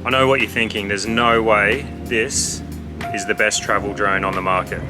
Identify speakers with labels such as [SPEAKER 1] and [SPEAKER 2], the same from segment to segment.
[SPEAKER 1] I know what you're thinking, there's no way this is the best travel drone on the market.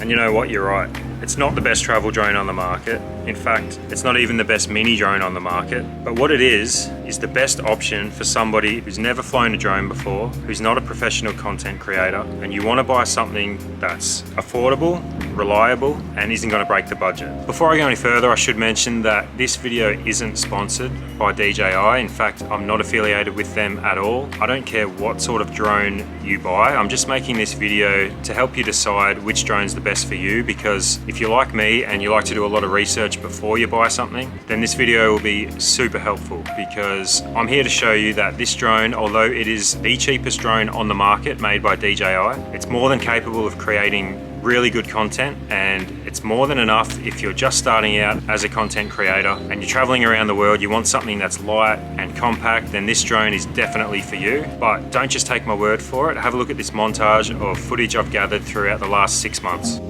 [SPEAKER 1] And you know what, you're right. It's not the best travel drone on the market. In fact, it's not even the best mini drone on the market. But what it is the best option for somebody who's never flown a drone before, who's not a professional content creator, and you want to buy something that's affordable, reliable, and isn't going to break the budget. Before I go any further, I should mention that this video isn't sponsored by DJI. In fact, I'm not affiliated with them at all. I don't care what sort of drone you buy. I'm just making this video to help you decide which drone's the best for you, because if you're like me and you like to do a lot of research before you buy something, then this video will be super helpful, because I'm here to show you that this drone, although it is the cheapest drone on the market made by DJI, it's more than capable of creating really good content, and it's more than enough if you're just starting out as a content creator and you're traveling around the world, you want something that's light and compact, then this drone is definitely for you. But don't just take my word for it. Have a look at this montage of footage I've gathered throughout the last 6 months.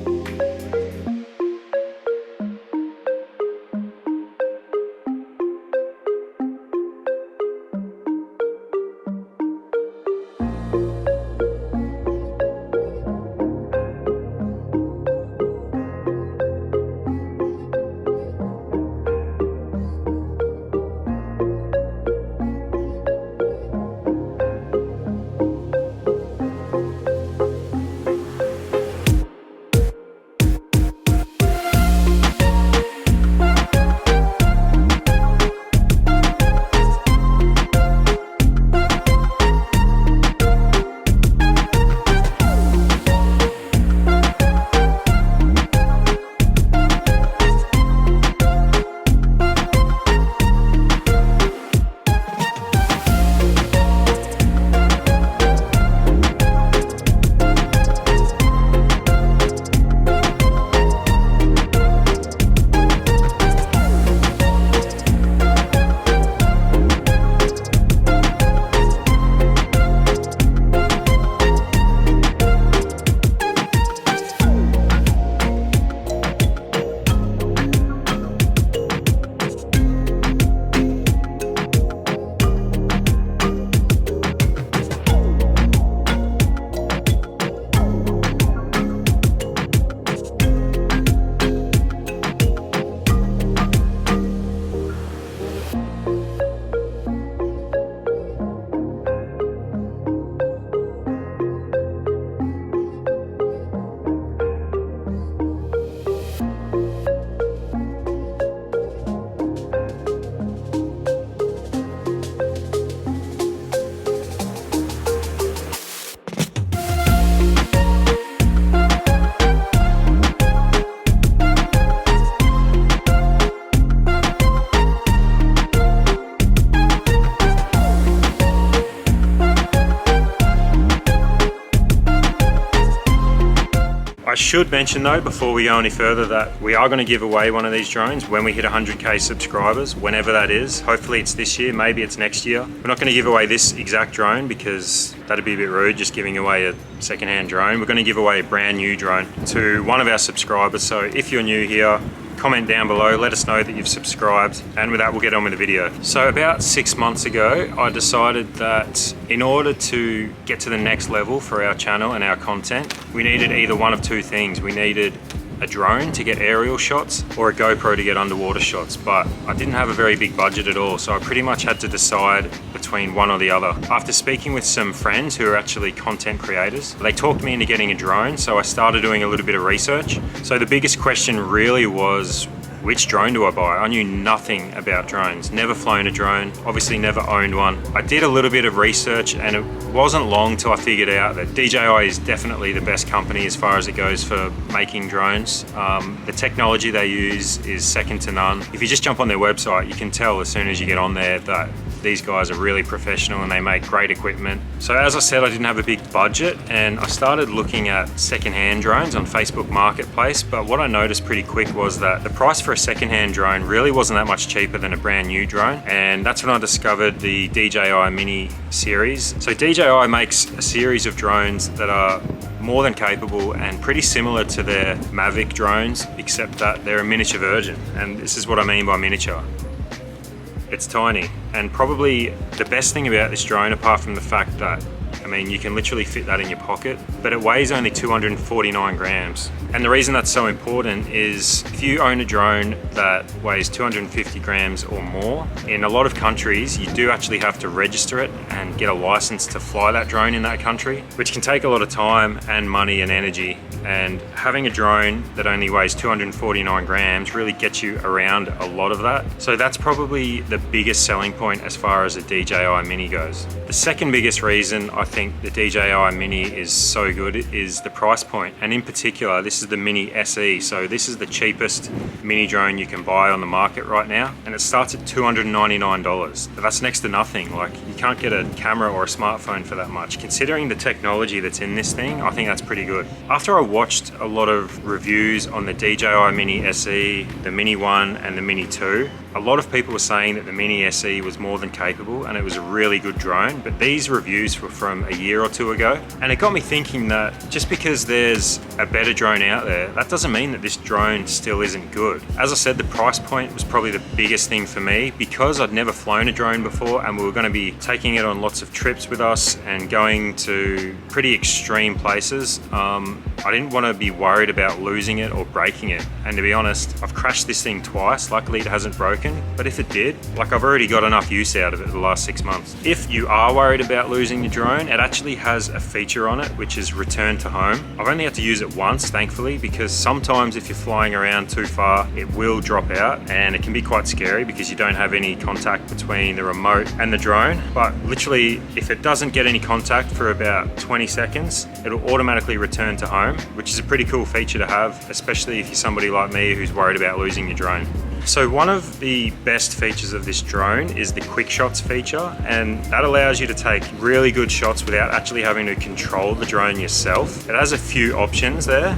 [SPEAKER 1] I should mention though, before we go any further, that we are going to give away one of these drones when we hit 100k subscribers, whenever that is. Hopefully it's this year, maybe it's next year. We're not going to give away this exact drone because that'd be a bit rude, just giving away a secondhand drone. We're going to give away a brand new drone to one of our subscribers. So if you're new here, comment down below, let us know that you've subscribed, and with that we'll get on with the video. So about 6 months ago, I decided that in order to get to the next level for our channel and our content, we needed either one of two things. We needed a drone to get aerial shots or a GoPro to get underwater shots, but I didn't have a very big budget at all, so I pretty much had to decide between one or the other. After speaking with some friends who are actually content creators, they talked me into getting a drone, so I started doing a little bit of research. So the biggest question really was, which drone do I buy? I knew nothing about drones, never flown a drone, obviously never owned one. I did a little bit of research, and it wasn't long till I figured out that DJI is definitely the best company as far as it goes for making drones. The technology they use is second to none. If you just jump on their website, you can tell as soon as you get on there that these guys are really professional and they make great equipment. So as I said, I didn't have a big budget, and I started looking at secondhand drones on Facebook Marketplace, but what I noticed pretty quick was that the price for a secondhand drone really wasn't that much cheaper than a brand new drone, and that's when I discovered the DJI Mini series. So DJI makes a series of drones that are more than capable and pretty similar to their Mavic drones, except that they're a miniature version, and this is what I mean by miniature. It's tiny, and probably the best thing about this drone, apart from the fact that, I mean, you can literally fit that in your pocket, but it weighs only 249 grams. And the reason that's so important is if you own a drone that weighs 250 grams or more, in a lot of countries, you do actually have to register it and get a license to fly that drone in that country, which can take a lot of time and money and energy. And having a drone that only weighs 249 grams really gets you around a lot of that. So that's probably the biggest selling point as far as a DJI Mini goes. The second biggest reason I think the DJI Mini is so good is the price point. And in particular, this is the Mini SE. So this is the cheapest mini drone you can buy on the market right now. And it starts at $299. But that's next to nothing. Like, you can't get a camera or a smartphone for that much. Considering the technology that's in this thing, I think that's pretty good. After I watched a lot of reviews on the DJI Mini SE, the Mini 1 and the Mini 2, a lot of people were saying that the Mini SE was more than capable and it was a really good drone, but these reviews were from a year or two ago. And it got me thinking that just because there's a better drone out there, that doesn't mean that this drone still isn't good. As I said, the price point was probably the biggest thing for me because I'd never flown a drone before and we were going to be taking it on lots of trips with us and going to pretty extreme places. I didn't want to be worried about losing it or breaking it. And to be honest, I've crashed this thing twice. Luckily it hasn't broken, but if it did, like, I've already got enough use out of it the last 6 months. If you are worried about losing your drone, it actually has a feature on it, which is return to home. I've only had to use it once, thankfully, because sometimes if you're flying around too far, it will drop out and it can be quite scary because you don't have any contact between the remote and the drone. But literally, if it doesn't get any contact for about 20 seconds, it'll automatically return to home, which is a pretty cool feature to have, especially if you're somebody like me who's worried about losing your drone. So one of the best features of this drone is the Quickshots feature, and that allows you to take really good shots without actually having to control the drone yourself. It has a few options there.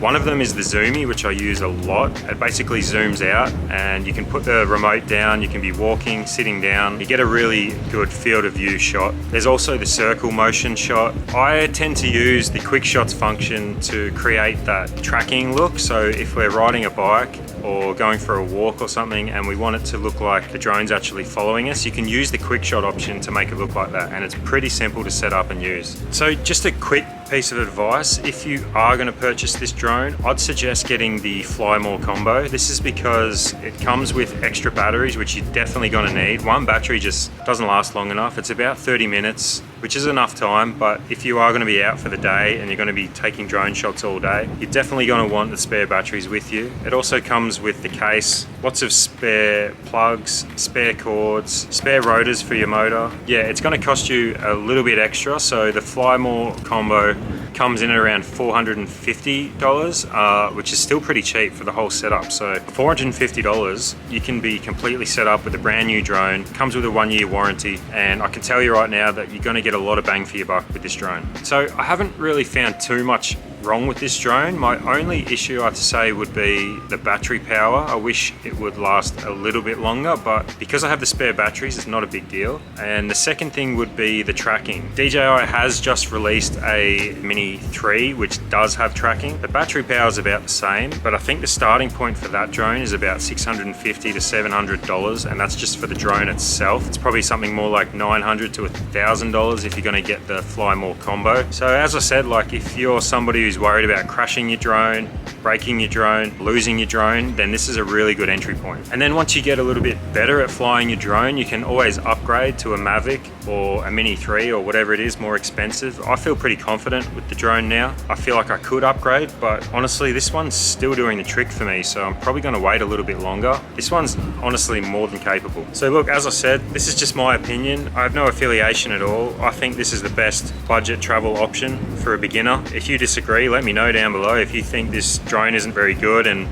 [SPEAKER 1] One of them is the zoomy, which I use a lot. It basically zooms out and you can put the remote down, you can be walking, sitting down, you get a really good field of view shot. There's also the circle motion shot. I tend to use the Quickshots function to create that tracking look. So if we're riding a bike or going for a walk or something and we want it to look like the drone's actually following us, you can use the quick shot option to make it look like that, and it's pretty simple to set up and use. So just a quick piece of advice, if you are going to purchase this drone, I'd suggest getting the Flymore Combo. This is because it comes with extra batteries, which you're definitely going to need. One battery just doesn't last long enough. It's about 30 minutes, which is enough time, but if you are going to be out for the day and you're going to be taking drone shots all day, you're definitely going to want the spare batteries with you. It also comes with the case, lots of spare plugs, spare cords, spare rotors for your motor. Yeah, it's going to cost you a little bit extra, so the Flymore Combo comes in at around $450, which is still pretty cheap for the whole setup. So $450, you can be completely set up with a brand new drone, comes with a 1-year warranty, and I can tell you right now that you're going to get a lot of bang for your buck with this drone. So I haven't really found too much wrong with this drone. My only issue, I'd say, would be the battery power. I wish it would last a little bit longer, but because I have the spare batteries, it's not a big deal. And the second thing would be the tracking. DJI has just released a Mini 3, which does have tracking. The battery power is about the same, but I think the starting point for that drone is about $650 to $700, and that's just for the drone itself. It's probably something more like $900 to $1,000 if you're going to get the Flymore Combo. So as I said, like, if you're somebody who's worried about crashing your drone, breaking your drone, losing your drone, then this is a really good entry point. And then once you get a little bit better at flying your drone, you can always upgrade to a Mavic or a Mini 3 or whatever it is, more expensive. I feel pretty confident with the drone now. I feel like I could upgrade, but honestly, this one's still doing the trick for me, so I'm probably going to wait a little bit longer. This one's honestly more than capable. So look, as I said, this is just my opinion. I have no affiliation at all. I think this is the best budget travel option for a beginner. If you disagree, let me know down below. If you think this drone isn't very good and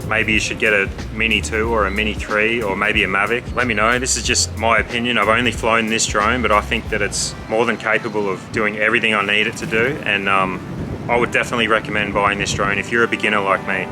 [SPEAKER 1] maybe you should get a Mini 2 or a Mini 3 or maybe a Mavic, let me know. This is just my opinion. I've only flown this drone, but I think that it's more than capable of doing everything I need it to do, and I would definitely recommend buying this drone if you're a beginner like me.